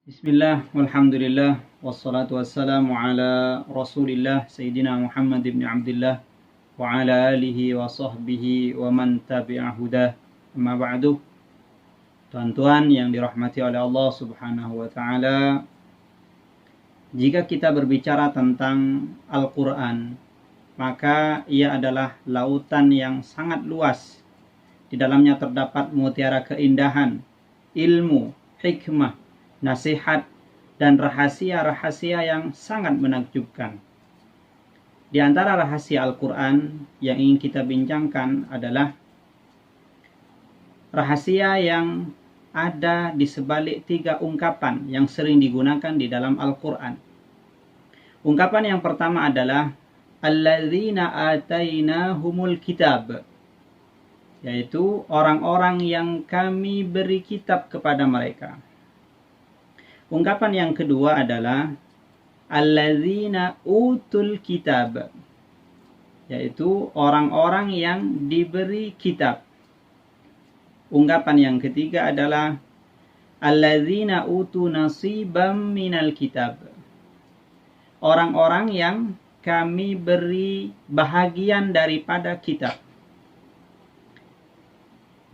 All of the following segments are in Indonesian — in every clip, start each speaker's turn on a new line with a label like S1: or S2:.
S1: Bismillah, walhamdulillah, wassalatu wassalamu ala rasulillah Sayyidina Muhammad ibn Abdullah wa ala alihi wa sahbihi wa man tabi'a hudah. Amma ba'du. Tuan-tuan yang dirahmati oleh Allah subhanahu wa ta'ala, jika kita berbicara tentang Al-Quran, maka ia adalah lautan yang sangat luas. Di dalamnya terdapat mutiara keindahan, ilmu, hikmah, nasihat, dan rahasia-rahasia yang sangat menakjubkan. Di antara rahasia Al-Quran yang ingin kita bincangkan adalah rahasia yang ada di sebalik 3 ungkapan yang sering digunakan di dalam Al-Quran. Ungkapan yang pertama adalah alladzina atainahumul kitab, yaitu orang-orang yang kami beri kitab kepada mereka. Ungkapan yang kedua adalah alladzina utul kitab, yaitu orang-orang yang diberi kitab. Ungkapan yang ketiga adalah alladzina utu nasibam minal kitab, orang-orang yang kami beri bahagian daripada kitab.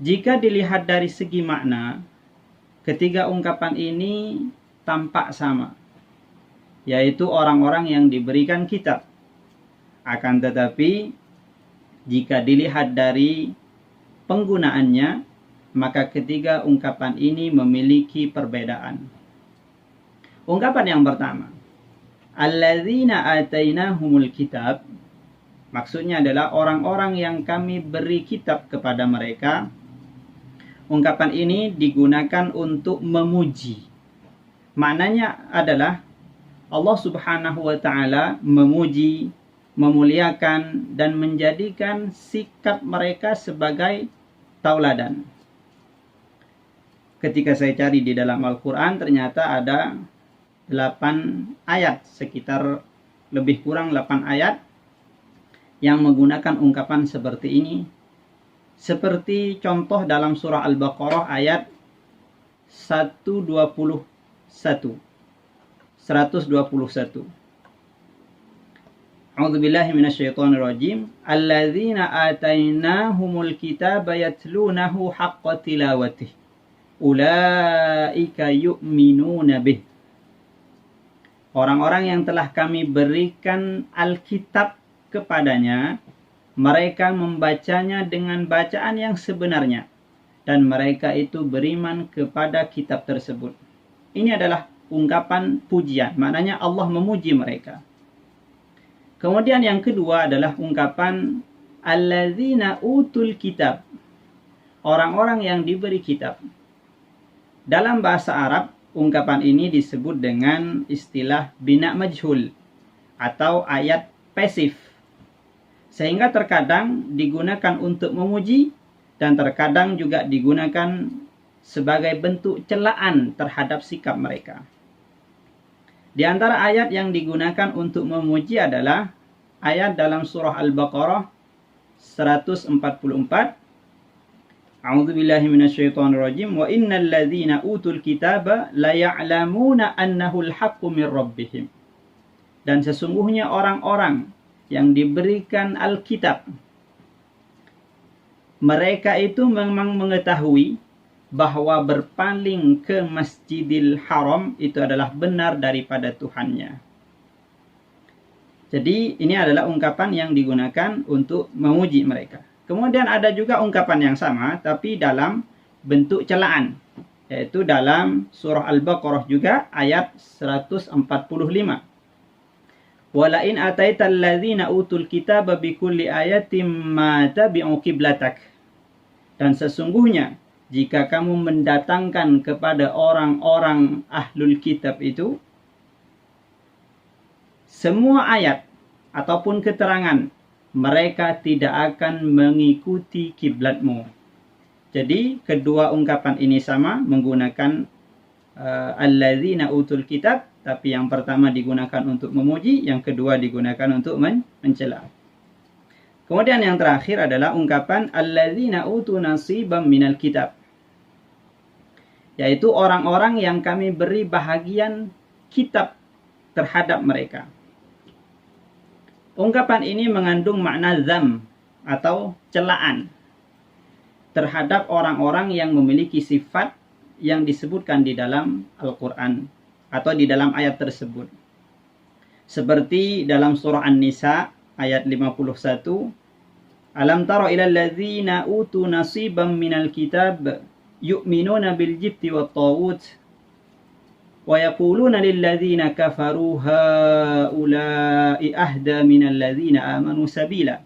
S1: Jika dilihat dari segi makna, ketiga ungkapan ini tampak sama, yaitu orang-orang yang diberikan kitab. Akan tetapi, jika dilihat dari penggunaannya, maka ketiga ungkapan ini memiliki perbedaan. Ungkapan yang pertama, alladzina atainahumul kitab, maksudnya adalah orang-orang yang kami beri kitab kepada mereka. Ungkapan ini digunakan untuk memuji. Maknanya adalah Allah subhanahu wa ta'ala memuji, memuliakan, dan menjadikan sikap mereka sebagai tauladan. Ketika saya cari di dalam Al-Quran, ternyata ada 8 ayat, sekitar lebih kurang 8 ayat yang menggunakan ungkapan seperti ini. Seperti contoh dalam surah Al-Baqarah ayat 121. A'udzu billahi minasyaitonir rajim. Alladzina atainahumul kitaba yatlunahu haqqa tilawatih. Ulaika yu'minuna bih. Orang-orang yang telah kami berikan Alkitab kepadanya, mereka membacanya dengan bacaan yang sebenarnya, dan mereka itu beriman kepada kitab tersebut. Ini adalah ungkapan pujian, maknanya Allah memuji mereka. Kemudian yang kedua adalah ungkapan alladzina utul kitab, orang-orang yang diberi kitab. Dalam bahasa Arab, ungkapan ini disebut dengan istilah bina majhul atau ayat pasif, sehingga terkadang digunakan untuk memuji dan terkadang juga digunakan sebagai bentuk celaan terhadap sikap mereka. Di antara ayat yang digunakan untuk memuji adalah ayat dalam surah Al-Baqarah 144. A'udzu billahi minasyaitonir rajim. Wa innal ladzina utul kitaba la ya'lamuna annahu al-haqqu min rabbihim. Dan sesungguhnya orang-orang yang diberikan Alkitab, mereka itu memang mengetahui bahwa berpaling ke Masjidil Haram itu adalah benar daripada Tuhannya. Jadi ini adalah ungkapan yang digunakan untuk memuji mereka. Kemudian ada juga ungkapan yang sama tapi dalam bentuk celaan, yaitu dalam surah Al-Baqarah juga ayat 145. Walain ataital ladzina utul kitaba bikulli ayatin ma tabi'u qiblatak. Dan sesungguhnya jika kamu mendatangkan kepada orang-orang ahlul kitab itu semua ayat ataupun keterangan, mereka tidak akan mengikuti kiblatmu. Jadi kedua ungkapan ini sama, menggunakan alladzina utul kitab, tapi yang pertama digunakan untuk memuji, yang kedua digunakan untuk mencela. Kemudian yang terakhir adalah ungkapan alladzina utu nasibam minal kitab. yaitu orang-orang yang kami beri bahagian kitab terhadap mereka. Ungkapan ini mengandung makna dzam atau celaan terhadap orang-orang yang memiliki sifat yang disebutkan di dalam Al-Quran atau di dalam ayat tersebut. Seperti dalam surah An-Nisa ayat 51, Alam tara ilal ladzina utu nasiban minal kitab yu'minuna bil jibti wat taghut wa yaquluna lil ladzina kafaru haula'i ahda minal ladzina amanu sabila.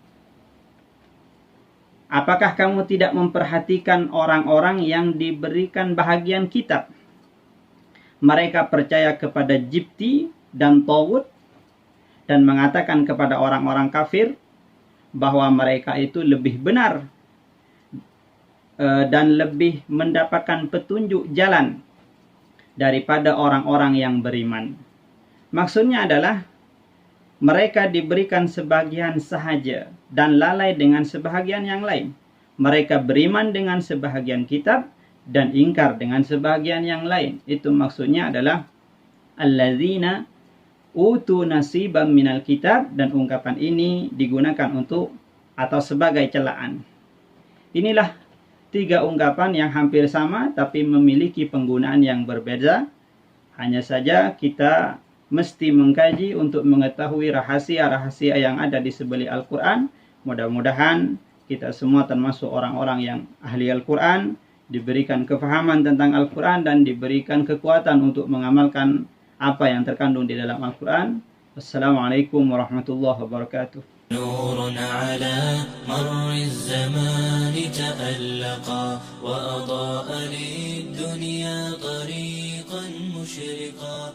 S1: Apakah kamu tidak memperhatikan orang-orang yang diberikan bahagian kitab? Mereka percaya kepada jibti dan taghut dan mengatakan kepada orang-orang kafir bahwa mereka itu lebih benar dan lebih mendapatkan petunjuk jalan daripada orang-orang yang beriman. Maksudnya adalah mereka diberikan sebagian sahaja dan lalai dengan sebahagian yang lain. Mereka beriman dengan sebahagian kitab dan ingkar dengan sebahagian yang lain. Itu maksudnya adalah alladzina utu nasiban minal kitab, dan ungkapan ini digunakan untuk atau sebagai celaan. Inilah 3 ungkapan yang hampir sama tapi memiliki penggunaan yang berbeda. Hanya saja kita mesti mengkaji untuk mengetahui rahasia-rahasia yang ada di sebalik Al-Quran. Mudah-mudahan kita semua termasuk orang-orang yang ahli Al-Quran, diberikan kefahaman tentang Al-Quran dan diberikan kekuatan untuk mengamalkan apa yang terkandung di dalam Al-Quran. Wassalamualaikum warahmatullahi wabarakatuh.
S2: نور على مر الزمان تألقا وأضاء للدنيا طريقا مشرقا